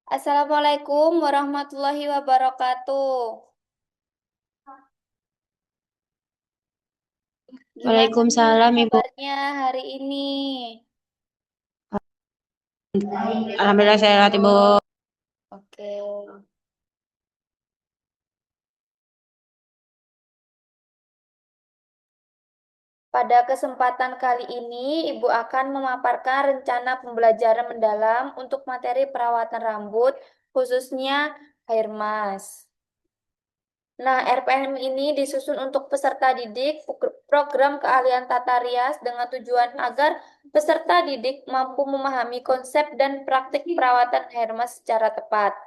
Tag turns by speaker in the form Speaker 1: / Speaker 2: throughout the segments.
Speaker 1: Assalamualaikum warahmatullahi wabarakatuh. Gimana nih
Speaker 2: Waalaikumsalam Ibu.
Speaker 1: kabarnya hari ini?
Speaker 2: Alhamdulillah sehat Ibu.
Speaker 1: Oke. Pada kesempatan kali ini, Ibu akan memaparkan rencana pembelajaran mendalam untuk materi perawatan rambut, khususnya hair mask. Nah, RPM ini disusun untuk peserta didik program keahlian tata rias dengan tujuan agar peserta didik mampu memahami konsep dan praktik perawatan hair mask secara tepat.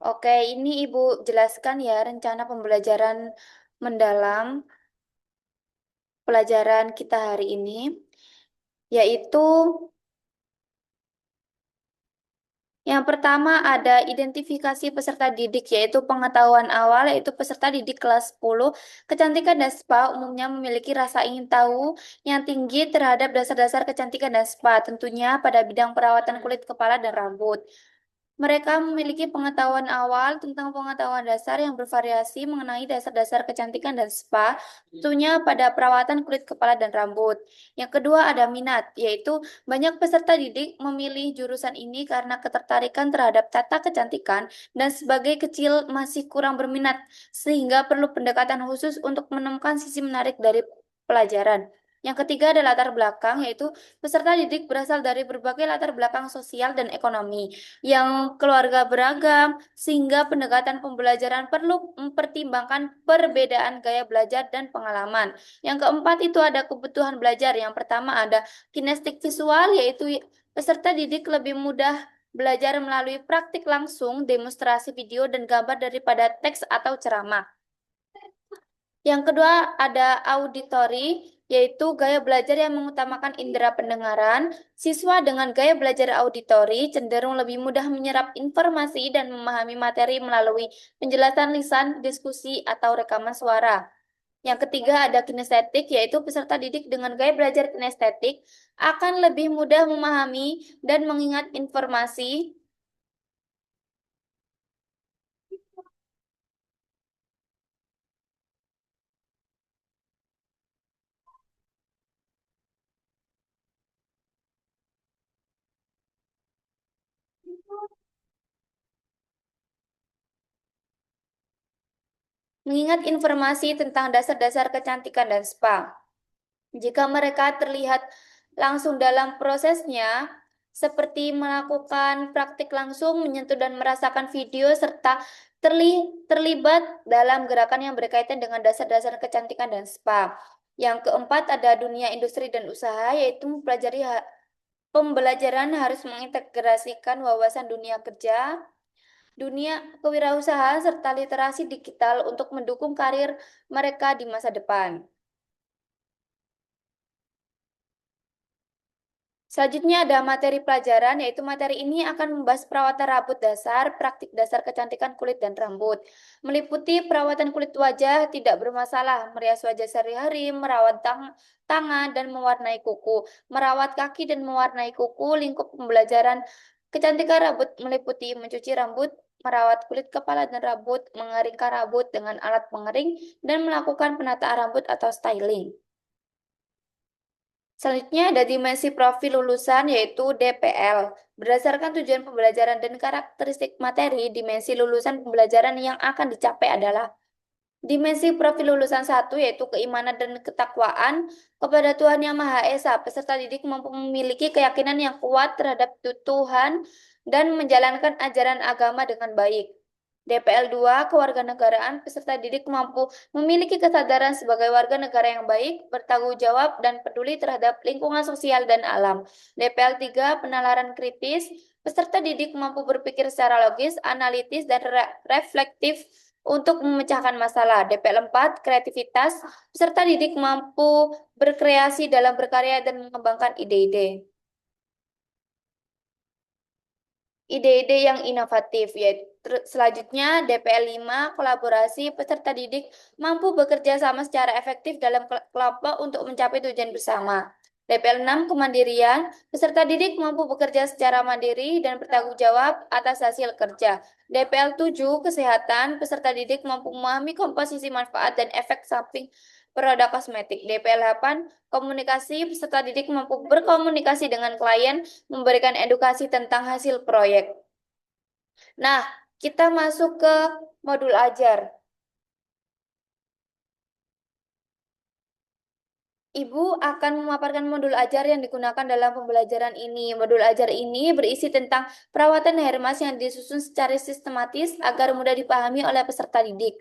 Speaker 1: Oke, ini Ibu jelaskan ya rencana pembelajaran mendalam pelajaran kita hari ini, yaitu yang pertama ada identifikasi peserta didik, yaitu pengetahuan awal, yaitu peserta didik kelas 10. Kecantikan dan spa umumnya memiliki rasa ingin tahu yang tinggi terhadap dasar-dasar kecantikan dan spa, tentunya pada bidang perawatan kulit kepala dan rambut. Mereka memiliki pengetahuan awal tentang pengetahuan dasar yang bervariasi mengenai dasar-dasar kecantikan dan spa, tentunya pada perawatan kulit kepala dan rambut. Yang kedua ada minat, yaitu banyak peserta didik memilih jurusan ini karena ketertarikan terhadap tata kecantikan dan sebagai kecil masih kurang berminat, sehingga perlu pendekatan khusus untuk menemukan sisi menarik dari pelajaran. Yang ketiga ada latar belakang, yaitu peserta didik berasal dari berbagai latar belakang sosial dan ekonomi yang keluarga beragam, sehingga pendekatan pembelajaran perlu mempertimbangkan perbedaan gaya belajar dan pengalaman. Yang keempat itu ada kebutuhan belajar. Yang pertama ada kinestik visual, yaitu peserta didik lebih mudah belajar melalui praktik langsung, demonstrasi video, dan gambar daripada teks atau ceramah. Yang kedua ada auditori, yaitu gaya belajar yang mengutamakan indera pendengaran. Siswa dengan gaya belajar auditori cenderung lebih mudah menyerap informasi dan memahami materi melalui penjelasan lisan, diskusi, atau rekaman suara. Yang ketiga ada kinestetik, yaitu peserta didik dengan gaya belajar kinestetik akan lebih mudah memahami dan mengingat informasi. Mengingat informasi tentang dasar-dasar kecantikan dan spa. Jika mereka terlihat langsung dalam prosesnya, seperti melakukan praktik langsung, menyentuh dan merasakan video, serta terlibat dalam gerakan yang berkaitan dengan dasar-dasar kecantikan dan spa. Yang keempat ada dunia industri dan usaha, yaitu mempelajari pembelajaran harus mengintegrasikan wawasan dunia kerja, dunia kewirausahaan, serta literasi digital untuk mendukung karir mereka di masa depan. Selanjutnya ada materi pelajaran, yaitu materi ini akan membahas perawatan rambut dasar, praktik dasar kecantikan kulit dan rambut. Meliputi perawatan kulit wajah tidak bermasalah, merias wajah sehari-hari, merawat tangan dan mewarnai kuku, merawat kaki dan mewarnai kuku. Lingkup pembelajaran kecantikan rambut meliputi mencuci rambut, merawat kulit kepala dan rambut, mengeringkan rambut dengan alat pengering, dan melakukan penataan rambut atau styling. Selanjutnya ada dimensi profil lulusan, yaitu DPL. Berdasarkan tujuan pembelajaran dan karakteristik materi, dimensi lulusan pembelajaran yang akan dicapai adalah dimensi profil lulusan satu, yaitu keimanan dan ketakwaan kepada Tuhan Yang Maha Esa. Peserta didik mampu memiliki keyakinan yang kuat terhadap Tuhan dan menjalankan ajaran agama dengan baik. DPL 2, kewarganegaraan. Peserta didik mampu memiliki kesadaran sebagai warga negara yang baik, bertanggung jawab, dan peduli terhadap lingkungan sosial dan alam. DPL 3, penalaran kritis. Peserta didik mampu berpikir secara logis, analitis, dan reflektif untuk memecahkan masalah. DPL 4, kreativitas, peserta didik mampu berkreasi dalam berkarya dan mengembangkan ide-ide. Ide-ide yang inovatif, yaitu selanjutnya DPL 5, kolaborasi, peserta didik mampu bekerja sama secara efektif dalam kelompok untuk mencapai tujuan bersama. DPL 6, kemandirian, peserta didik mampu bekerja secara mandiri dan bertanggung jawab atas hasil kerja. DPL 7, kesehatan, peserta didik mampu memahami komposisi manfaat dan efek samping produk kosmetik. DPL 8, komunikasi, peserta didik mampu berkomunikasi dengan klien, memberikan edukasi tentang hasil proyek. Nah, kita masuk ke modul ajar. Ibu akan memaparkan modul ajar yang digunakan dalam pembelajaran ini. Modul ajar ini berisi tentang perawatan hair mask yang disusun secara sistematis agar mudah dipahami oleh peserta didik.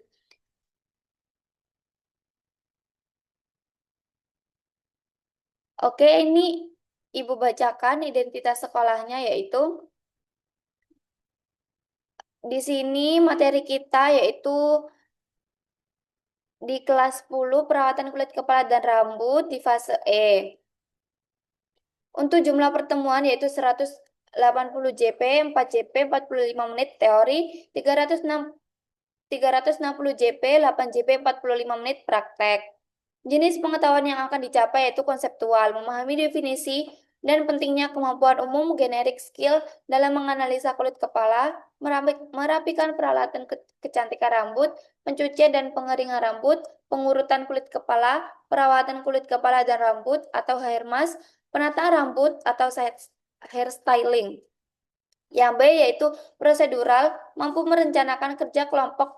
Speaker 1: Oke, ini Ibu bacakan identitas sekolahnya yaitu di sini materi kita yaitu di kelas 10 perawatan kulit kepala dan rambut di fase E. Untuk jumlah pertemuan yaitu 180 JP, 4 JP, 45 menit teori, 360 JP, 8 JP, 45 menit praktek. Jenis pengetahuan yang akan dicapai yaitu konseptual, memahami definisi dan pentingnya kemampuan umum generik skill dalam menganalisa kulit kepala, merapikan peralatan kecantikan rambut, pencucian dan pengeringan rambut, pengurutan kulit kepala, perawatan kulit kepala dan rambut atau hair mask, penataan rambut atau hair styling. Yang B yaitu prosedural, mampu merencanakan kerja kelompok,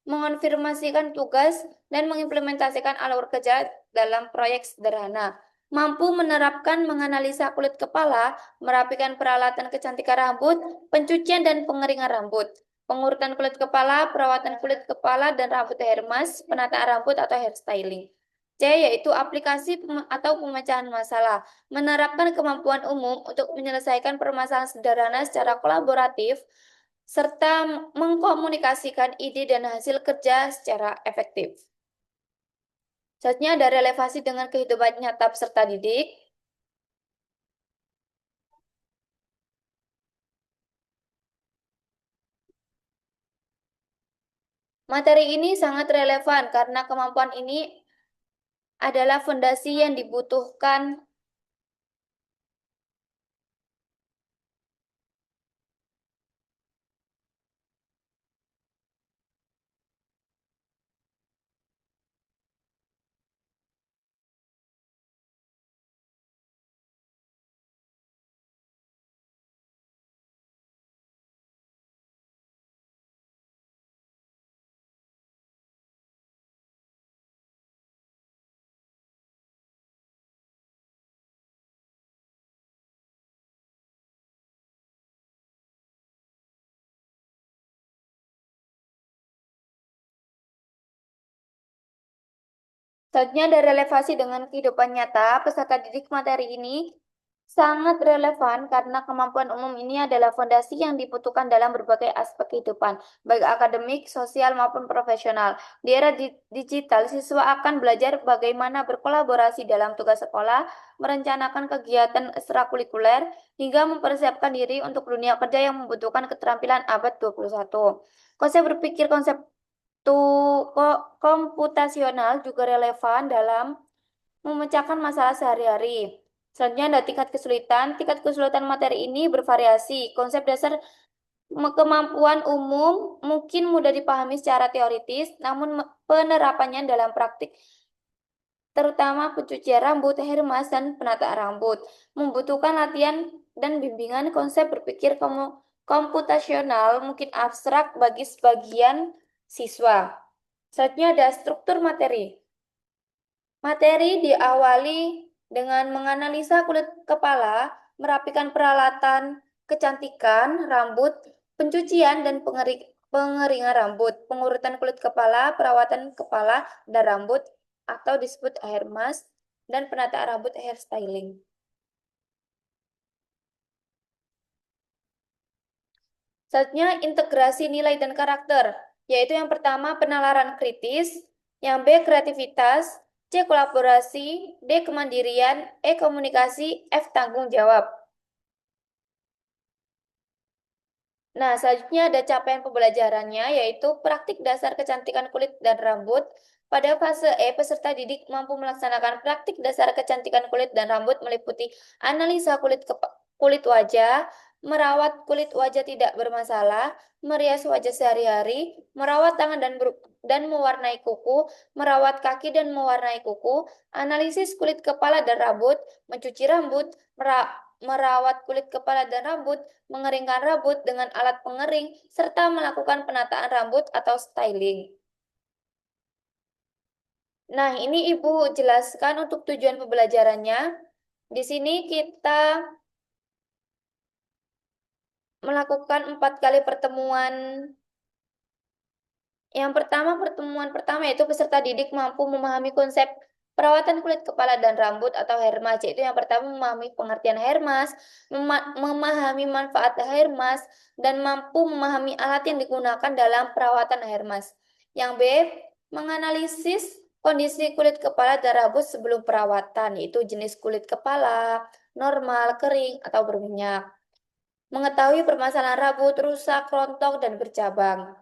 Speaker 1: mengonfirmasikan tugas, dan mengimplementasikan alur kerja dalam proyek sederhana. Mampu menerapkan menganalisa kulit kepala, merapikan peralatan kecantikan rambut, pencucian dan pengeringan rambut, pengurutan kulit kepala, perawatan kulit kepala dan rambut hair mask, penataan rambut atau hair styling. C yaitu aplikasi atau pemecahan masalah, menerapkan kemampuan umum untuk menyelesaikan permasalahan sederhana secara kolaboratif, serta mengkomunikasikan ide dan hasil kerja secara efektif. Selanjutnya ada relevansi dengan kehidupan nyata peserta didik. Materi ini sangat relevan karena kemampuan ini adalah fondasi yang dibutuhkan Selanjutnya ada relevansi dengan kehidupan nyata. Peserta didik materi ini sangat relevan karena kemampuan umum ini adalah fondasi yang dibutuhkan dalam berbagai aspek kehidupan, baik akademik, sosial, maupun profesional. Di era digital, siswa akan belajar bagaimana berkolaborasi dalam tugas sekolah, merencanakan kegiatan ekstrakurikuler, hingga mempersiapkan diri untuk dunia kerja yang membutuhkan keterampilan abad 21. Konsep berpikir komputasional juga relevan dalam memecahkan masalah sehari-hari. Selanjutnya ada tingkat kesulitan. Tingkat kesulitan materi ini bervariasi. Konsep dasar kemampuan umum mungkin mudah dipahami secara teoritis, namun penerapannya dalam praktik, terutama pencucian rambut, hair mask, dan penataan rambut, membutuhkan latihan dan bimbingan. Konsep berpikir komputasional mungkin abstrak bagi sebagian siswa. Selanjutnya ada struktur materi. Materi diawali dengan menganalisa kulit kepala, merapikan peralatan kecantikan rambut, pencucian dan pengeringan rambut, pengurutan kulit kepala, perawatan kepala dan rambut atau disebut hair mask, dan penataan rambut hair styling. Selanjutnya integrasi nilai dan karakter. yaitu yang pertama penalaran kritis, yang B kreativitas, C kolaborasi, D kemandirian, E komunikasi, F tanggung jawab. Nah, selanjutnya ada capaian pembelajarannya, yaitu praktik dasar kecantikan kulit dan rambut. Pada fase E, peserta didik mampu melaksanakan praktik dasar kecantikan kulit dan rambut meliputi analisa kulit wajah, merawat kulit wajah tidak bermasalah, merias wajah sehari-hari, merawat tangan dan mewarnai kuku, merawat kaki dan mewarnai kuku, analisis kulit kepala dan rambut, mencuci rambut, merawat kulit kepala dan rambut, mengeringkan rambut dengan alat pengering, serta melakukan penataan rambut atau styling. Nah, ini Ibu jelaskan untuk tujuan pembelajarannya. Di sini kita melakukan 4 kali pertemuan. Yang pertama, pertemuan pertama yaitu peserta didik mampu memahami konsep perawatan kulit kepala dan rambut atau hair mask. Yaitu yang pertama memahami pengertian hair mask, memahami manfaat hair mask, dan mampu memahami alat yang digunakan dalam perawatan hair mask. Yang B, menganalisis kondisi kulit kepala dan rambut sebelum perawatan, yaitu jenis kulit kepala, normal, kering, atau berminyak. Mengetahui permasalahan rambut, rusak, rontok, dan bercabang.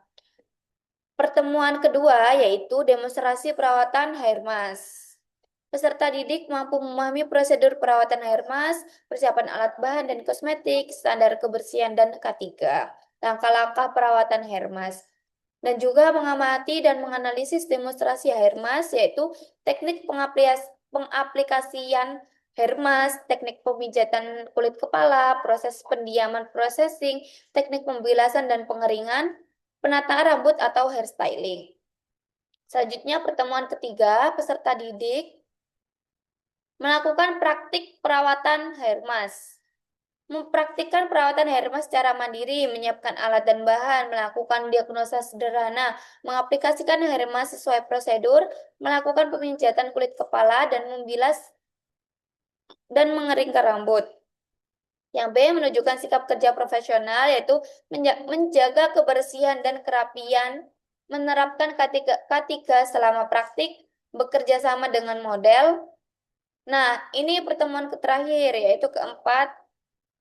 Speaker 1: Pertemuan kedua yaitu demonstrasi perawatan hair mask. Peserta didik mampu memahami prosedur perawatan hair mask, persiapan alat bahan dan kosmetik, standar kebersihan dan K3, langkah-langkah perawatan hair mask. Dan juga mengamati dan menganalisis demonstrasi hair mask, yaitu teknik pengaplikasian hair mask, teknik pemijatan kulit kepala, proses pendiaman processing, teknik pembilasan dan pengeringan, penataan rambut atau hairstyling. Selanjutnya pertemuan ketiga, peserta didik melakukan praktik perawatan hair mask. Mempraktikkan perawatan hair mask secara mandiri, menyiapkan alat dan bahan, melakukan diagnosa sederhana, mengaplikasikan hair mask sesuai prosedur, melakukan pemijatan kulit kepala, dan membilas dan mengeringkan rambut. Yang B, menunjukkan sikap kerja profesional, yaitu menjaga kebersihan dan kerapian, menerapkan K3 selama praktik, bekerja sama dengan model. Nah, ini pertemuan terakhir, yaitu keempat,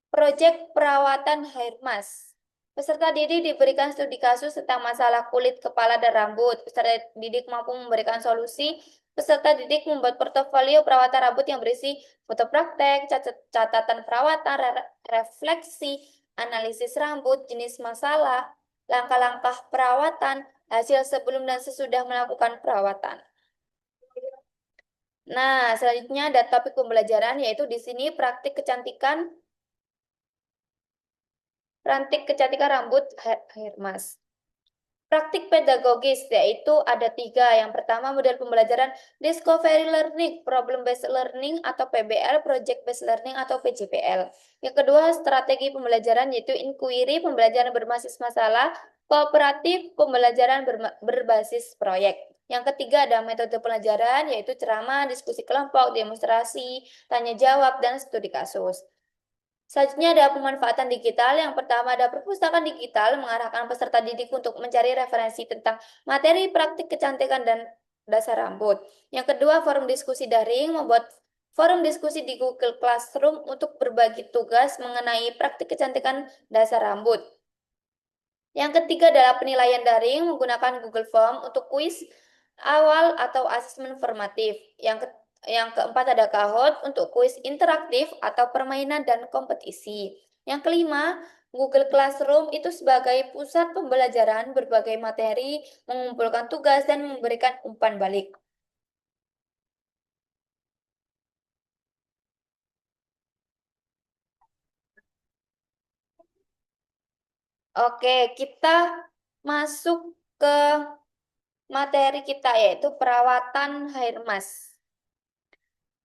Speaker 1: proyek perawatan hair mask. Peserta didik diberikan studi kasus tentang masalah kulit kepala dan rambut. Peserta didik mampu memberikan solusi. Peserta didik membuat portofolio perawatan rambut yang berisi foto praktek, catatan perawatan, refleksi, analisis rambut, jenis masalah, langkah-langkah perawatan, hasil sebelum dan sesudah melakukan perawatan. Nah, selanjutnya ada topik pembelajaran, yaitu di sini praktik kecantikan rambut hair mask. Praktik pedagogis, yaitu ada 3. Yang pertama, model pembelajaran Discovery Learning, Problem Based Learning atau PBL, Project Based Learning atau PJPL. Yang kedua, strategi pembelajaran, yaitu Inquiry, pembelajaran berbasis masalah, Kooperatif, pembelajaran berbasis proyek. Yang ketiga, ada metode pelajaran, yaitu ceramah, diskusi kelompok, demonstrasi, tanya jawab, dan studi kasus. Selanjutnya ada pemanfaatan digital. Yang pertama ada perpustakaan digital mengarahkan peserta didik untuk mencari referensi tentang materi praktik kecantikan dan dasar rambut. Yang kedua, forum diskusi daring membuat forum diskusi di Google Classroom untuk berbagi tugas mengenai praktik kecantikan dasar rambut. Yang ketiga adalah penilaian daring menggunakan Google Form untuk kuis awal atau asesmen formatif. Yang keempat ada Kahoot untuk kuis interaktif atau permainan dan kompetisi. Yang kelima, Google Classroom itu sebagai pusat pembelajaran berbagai materi, mengumpulkan tugas, dan memberikan umpan balik. Oke, kita masuk ke materi kita, yaitu perawatan hair mask.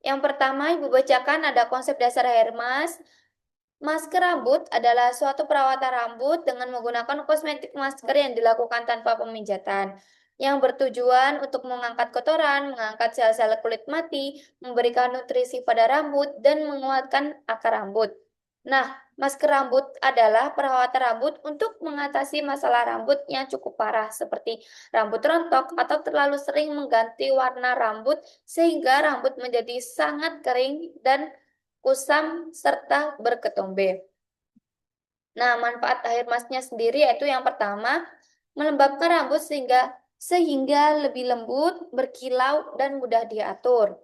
Speaker 1: Yang pertama, Ibu bacakan ada konsep dasar hair mask. Masker rambut adalah suatu perawatan rambut dengan menggunakan kosmetik masker yang dilakukan tanpa pemijatan, yang bertujuan untuk mengangkat kotoran, mengangkat sel-sel kulit mati, memberikan nutrisi pada rambut, dan menguatkan akar rambut. Nah, masker rambut adalah perawatan rambut untuk mengatasi masalah rambut yang cukup parah seperti rambut rontok atau terlalu sering mengganti warna rambut sehingga rambut menjadi sangat kering dan kusam serta berketombe. Nah, manfaat air masknya sendiri yaitu yang pertama, melembabkan rambut sehingga lebih lembut, berkilau dan mudah diatur.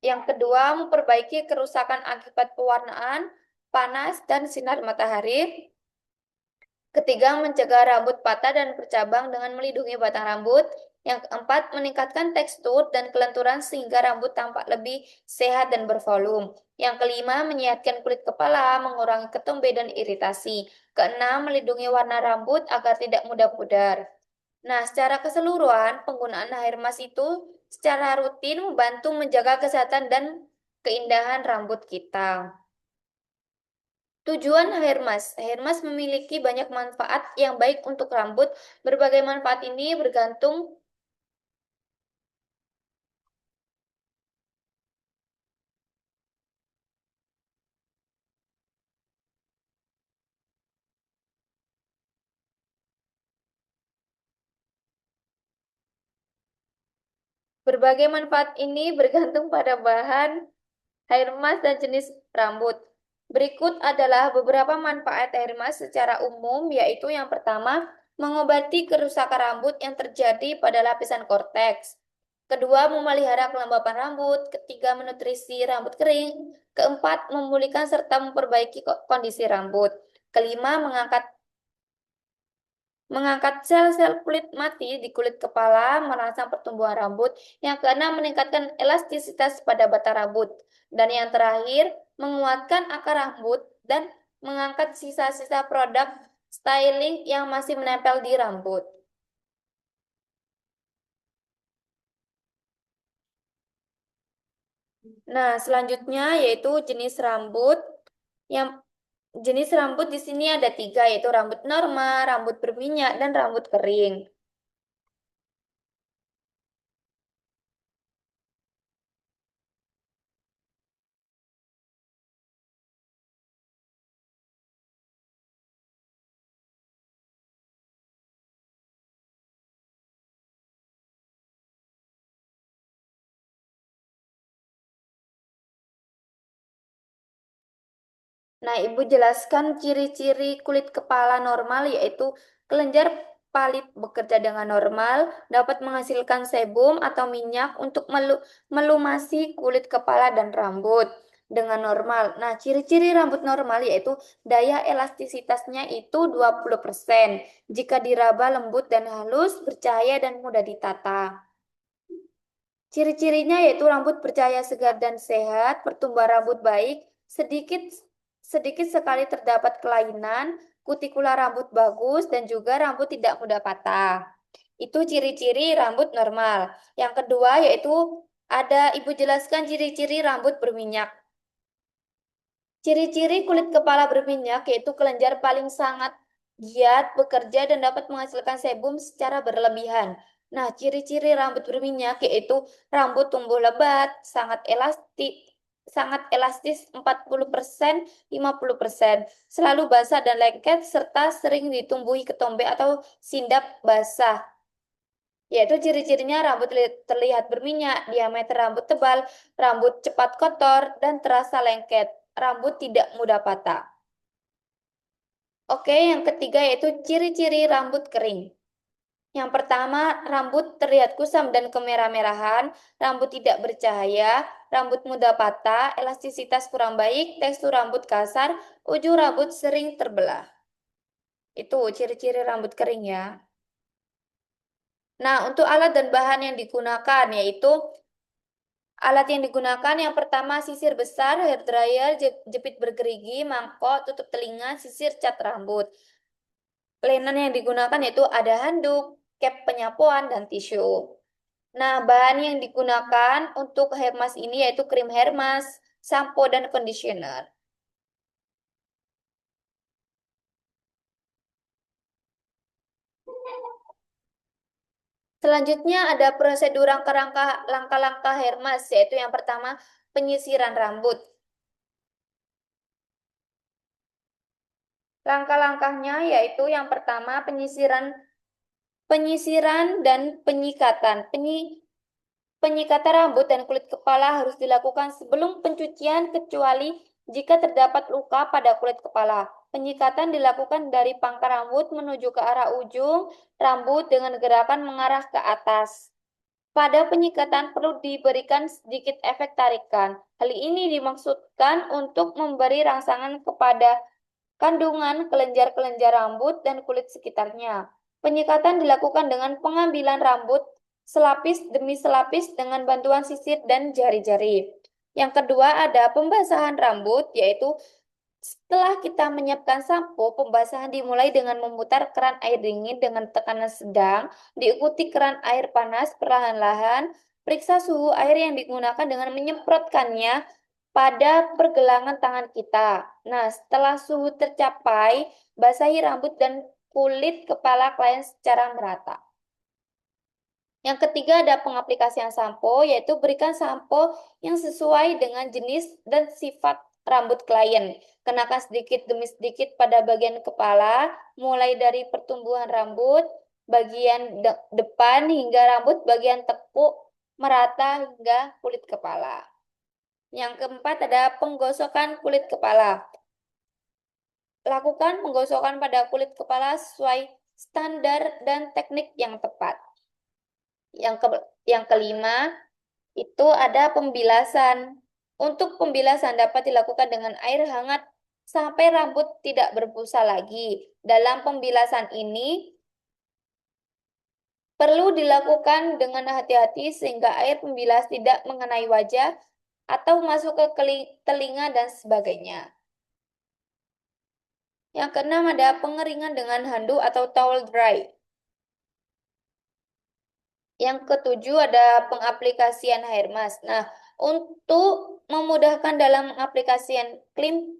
Speaker 1: Yang kedua, memperbaiki kerusakan akibat pewarnaan, panas, dan sinar matahari. Ketiga, mencegah rambut patah dan bercabang dengan melindungi batang rambut. Yang keempat, meningkatkan tekstur dan kelenturan sehingga rambut tampak lebih sehat dan bervolume. Yang kelima, menyehatkan kulit kepala, mengurangi ketombe dan iritasi. Keenam, melindungi warna rambut agar tidak mudah pudar. Nah, secara keseluruhan, penggunaan hair mask itu secara rutin membantu menjaga kesehatan dan keindahan rambut kita. Tujuan hair mask. Hair mask memiliki banyak manfaat yang baik untuk rambut. Berbagai manfaat ini bergantung berbagai manfaat ini bergantung pada bahan hair mask dan jenis rambut. Berikut adalah beberapa manfaat hair mask secara umum, yaitu yang pertama, mengobati kerusakan rambut yang terjadi pada lapisan korteks. Kedua, memelihara kelembapan rambut. Ketiga, menutrisi rambut kering. Keempat, memulihkan serta memperbaiki kondisi rambut. Kelima, mengangkat sel-sel kulit mati di kulit kepala, merangsang pertumbuhan rambut. Yang keenam, meningkatkan elastisitas pada batang rambut. Dan yang terakhir, menguatkan akar rambut dan mengangkat sisa-sisa produk styling yang masih menempel di rambut. Nah, selanjutnya yaitu jenis rambut. Yang jenis rambut di sini ada tiga, yaitu rambut normal, rambut berminyak, dan rambut kering. Nah, Ibu jelaskan ciri-ciri kulit kepala normal yaitu kelenjar palit bekerja dengan normal, dapat menghasilkan sebum atau minyak untuk melumasi kulit kepala dan rambut dengan normal. Nah, ciri-ciri rambut normal yaitu daya elastisitasnya itu 20%. Jika diraba lembut dan halus, bercahaya dan mudah ditata. Ciri-cirinya yaitu rambut bercahaya segar dan sehat, pertumbuhan rambut baik, sedikit sedikit sekali terdapat kelainan, kutikula rambut bagus, dan juga rambut tidak mudah patah. Itu ciri-ciri rambut normal. Yang kedua yaitu ada Ibu jelaskan ciri-ciri rambut berminyak. Ciri-ciri kulit kepala berminyak yaitu kelenjar paling sangat giat bekerja dan dapat menghasilkan sebum secara berlebihan. Nah, ciri-ciri rambut berminyak yaitu rambut tumbuh lebat, sangat elastis 40%, 50%, selalu basah dan lengket serta sering ditumbuhi ketombe atau sindap basah. Yaitu ciri-cirinya rambut terlihat berminyak, diameter rambut tebal, rambut cepat kotor, dan terasa lengket. Rambut tidak mudah patah. Oke, yang ketiga yaitu ciri-ciri rambut kering. Yang pertama, rambut terlihat kusam dan kemerah-merahan, rambut tidak bercahaya, rambut mudah patah, elastisitas kurang baik, tekstur rambut kasar, ujung rambut sering terbelah. Itu ciri-ciri rambut kering ya. Nah, untuk alat dan bahan yang digunakan yaitu alat yang digunakan yang pertama sisir besar, hair dryer, jepit bergerigi, mangkok, tutup telinga, sisir cat rambut. Linen yang digunakan yaitu ada handuk, cap penyapuan, dan tisu. Nah, bahan yang digunakan untuk hair mask ini yaitu krim hair mask, sampo, dan conditioner. Selanjutnya ada prosedur langkah-langkah Hermas, yaitu yang pertama penyisiran rambut. Langkah-langkahnya yaitu yang pertama penyisiran dan penyikatan. Penyikatan rambut dan kulit kepala harus dilakukan sebelum pencucian kecuali jika terdapat luka pada kulit kepala. Penyikatan dilakukan dari pangkal rambut menuju ke arah ujung rambut dengan gerakan mengarah ke atas. Pada penyikatan perlu diberikan sedikit efek tarikan. Hal ini dimaksudkan untuk memberi rangsangan kepada kandungan kelenjar-kelenjar rambut dan kulit sekitarnya. Penyikatan dilakukan dengan pengambilan rambut selapis demi selapis dengan bantuan sisir dan jari-jari. Yang kedua ada pembasahan rambut, yaitu setelah kita menyiapkan sampo, pembasahan dimulai dengan memutar keran air dingin dengan tekanan sedang, diikuti keran air panas perlahan-lahan. Periksa suhu air yang digunakan dengan menyemprotkannya pada pergelangan tangan kita. Nah, setelah suhu tercapai, basahi rambut dan kulit kepala klien secara merata. Yang ketiga ada pengaplikasian sampo, yaitu berikan sampo yang sesuai dengan jenis dan sifat rambut klien. Kenakan sedikit demi sedikit pada bagian kepala, mulai dari pertumbuhan rambut, bagian depan hingga rambut bagian tekuk, merata hingga kulit kepala. Yang keempat ada penggosokan kulit kepala. Lakukan penggosokan pada kulit kepala sesuai standar dan teknik yang tepat. Yang kelima, itu ada pembilasan. Untuk pembilasan dapat dilakukan dengan air hangat sampai rambut tidak berbusa lagi. Dalam pembilasan ini perlu dilakukan dengan hati-hati sehingga air pembilas tidak mengenai wajah atau masuk ke telinga dan sebagainya. Yang keenam ada pengeringan dengan handuk atau towel dry. Yang ketujuh ada pengaplikasian hair mask. Nah, untuk memudahkan dalam pengaplikasian krim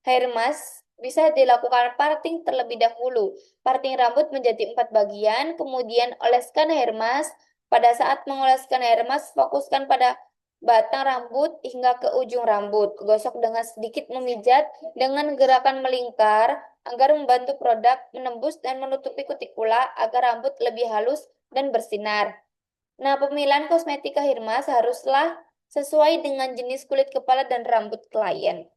Speaker 1: hair mask bisa dilakukan parting terlebih dahulu. Parting rambut menjadi 4 bagian, kemudian oleskan hair mask. Pada saat mengoleskan hair mask, fokuskan pada batang rambut hingga ke ujung rambut. Gosok dengan sedikit memijat dengan gerakan melingkar agar membantu produk menembus dan menutupi kutikula agar rambut lebih halus dan bersinar. Nah, pemilihan kosmetika Hirmas haruslah sesuai dengan jenis kulit kepala dan rambut klien.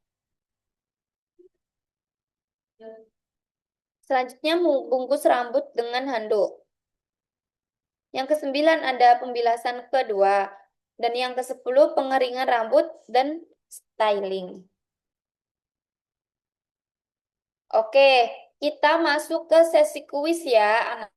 Speaker 1: Selanjutnya, bungkus rambut dengan handuk. Yang kesembilan ada pembilasan kedua. Dan yang kesepuluh pengeringan rambut dan styling. Oke, kita masuk ke sesi kuis ya, anak.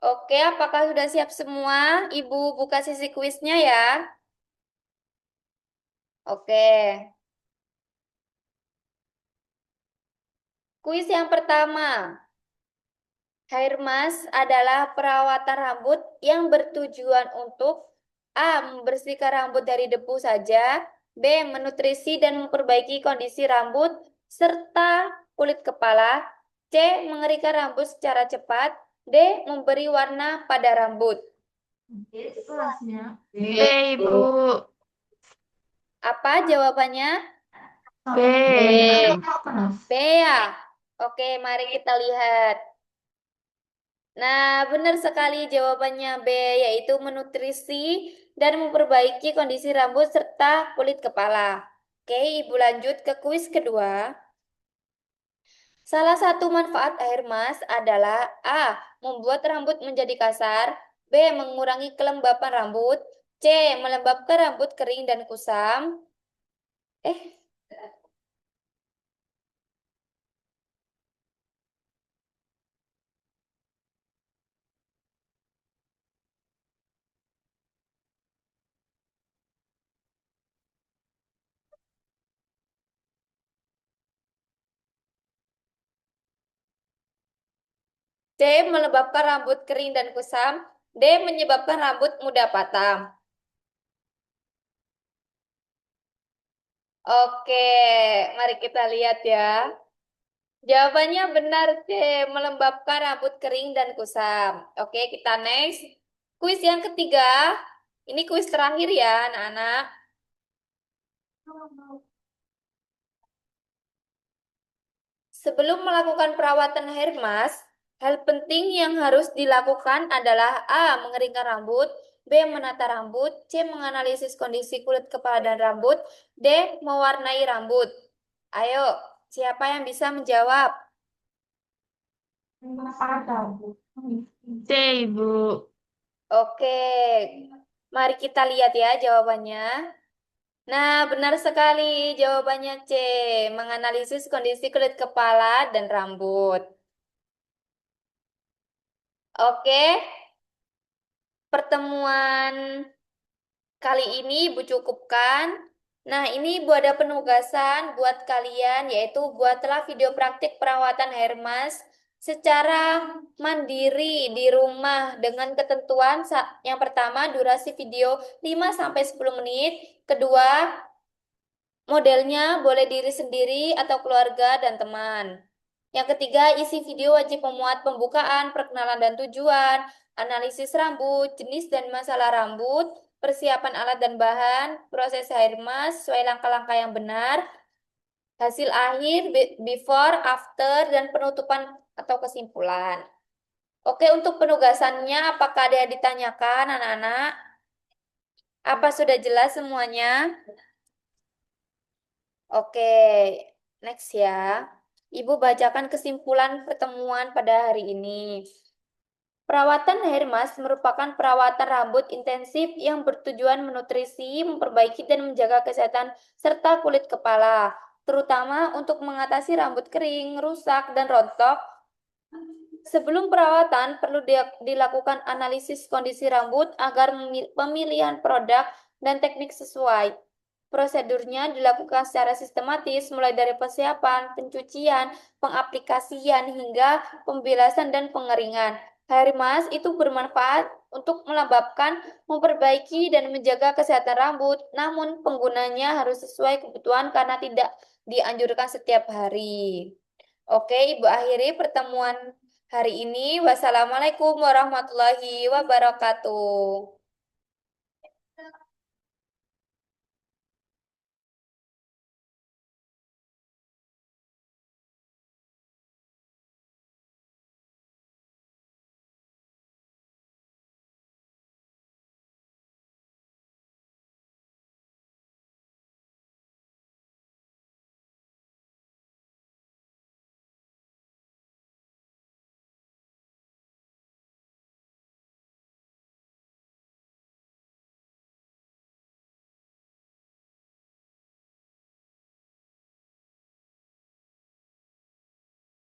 Speaker 1: Oke, apakah sudah siap semua? Ibu buka sesi kuisnya ya. Oke. Kuis yang pertama. Hair mask adalah perawatan rambut yang bertujuan untuk A. Membersihkan rambut dari debu saja, B. Menutrisi dan memperbaiki kondisi rambut serta kulit kepala, C. Mengeringkan rambut secara cepat, D. Memberi warna pada rambut.
Speaker 2: Ibu.
Speaker 1: Apa jawabannya?
Speaker 2: B.
Speaker 1: B ya. Oke, mari kita lihat. Nah, benar sekali jawabannya B, yaitu menutrisi dan memperbaiki kondisi rambut serta kulit kepala. Oke, Ibu lanjut ke kuis kedua. Salah satu manfaat air mask adalah A. Membuat rambut menjadi kasar, B. Mengurangi kelembapan rambut, C. Melembabkan rambut kering dan kusam. Eh, C. Melembabkan rambut kering dan kusam. D. Menyebabkan rambut mudah patah. Oke, mari kita lihat ya. Jawabannya benar, C. Melembabkan rambut kering dan kusam. Oke, kita next. Kuis yang ketiga. Ini kuis terakhir ya, anak-anak. Sebelum melakukan perawatan hair mask, hal penting yang harus dilakukan adalah A. Mengeringkan rambut, B. Menata rambut, C. Menganalisis kondisi kulit kepala dan rambut, D. Mewarnai rambut. Ayo, siapa yang bisa menjawab?
Speaker 2: C, Ibu.
Speaker 1: Oke, mari kita lihat ya jawabannya. Nah, benar sekali jawabannya C. Menganalisis kondisi kulit kepala dan rambut. Oke, pertemuan kali ini Ibu cukupkan. Nah, ini Ibu ada penugasan buat kalian, yaitu buatlah video praktik perawatan hair mask secara mandiri di rumah dengan ketentuan yang pertama durasi video 5-10 menit, kedua modelnya boleh diri sendiri atau keluarga dan teman. Yang ketiga, isi video wajib memuat pembukaan, perkenalan dan tujuan, analisis rambut, jenis dan masalah rambut, persiapan alat dan bahan, proses hair mask sesuai langkah-langkah yang benar, hasil akhir, before, after, dan penutupan atau kesimpulan. Oke, untuk penugasannya, apakah ada yang ditanyakan, anak-anak? Apa sudah jelas semuanya? Oke, next ya. Ibu bacakan kesimpulan pertemuan pada hari ini. Perawatan hair mask merupakan perawatan rambut intensif yang bertujuan menutrisi, memperbaiki, dan menjaga kesehatan serta kulit kepala, terutama untuk mengatasi rambut kering, rusak, dan rontok. Sebelum perawatan, perlu dilakukan analisis kondisi rambut agar pemilihan produk dan teknik sesuai. Prosedurnya dilakukan secara sistematis, mulai dari persiapan, pencucian, pengaplikasian, hingga pembilasan dan pengeringan. Hair mask itu bermanfaat untuk melembabkan, memperbaiki, dan menjaga kesehatan rambut, namun penggunanya harus sesuai kebutuhan karena tidak dianjurkan setiap hari. Oke, Ibu akhiri pertemuan hari ini. Wassalamualaikum warahmatullahi wabarakatuh.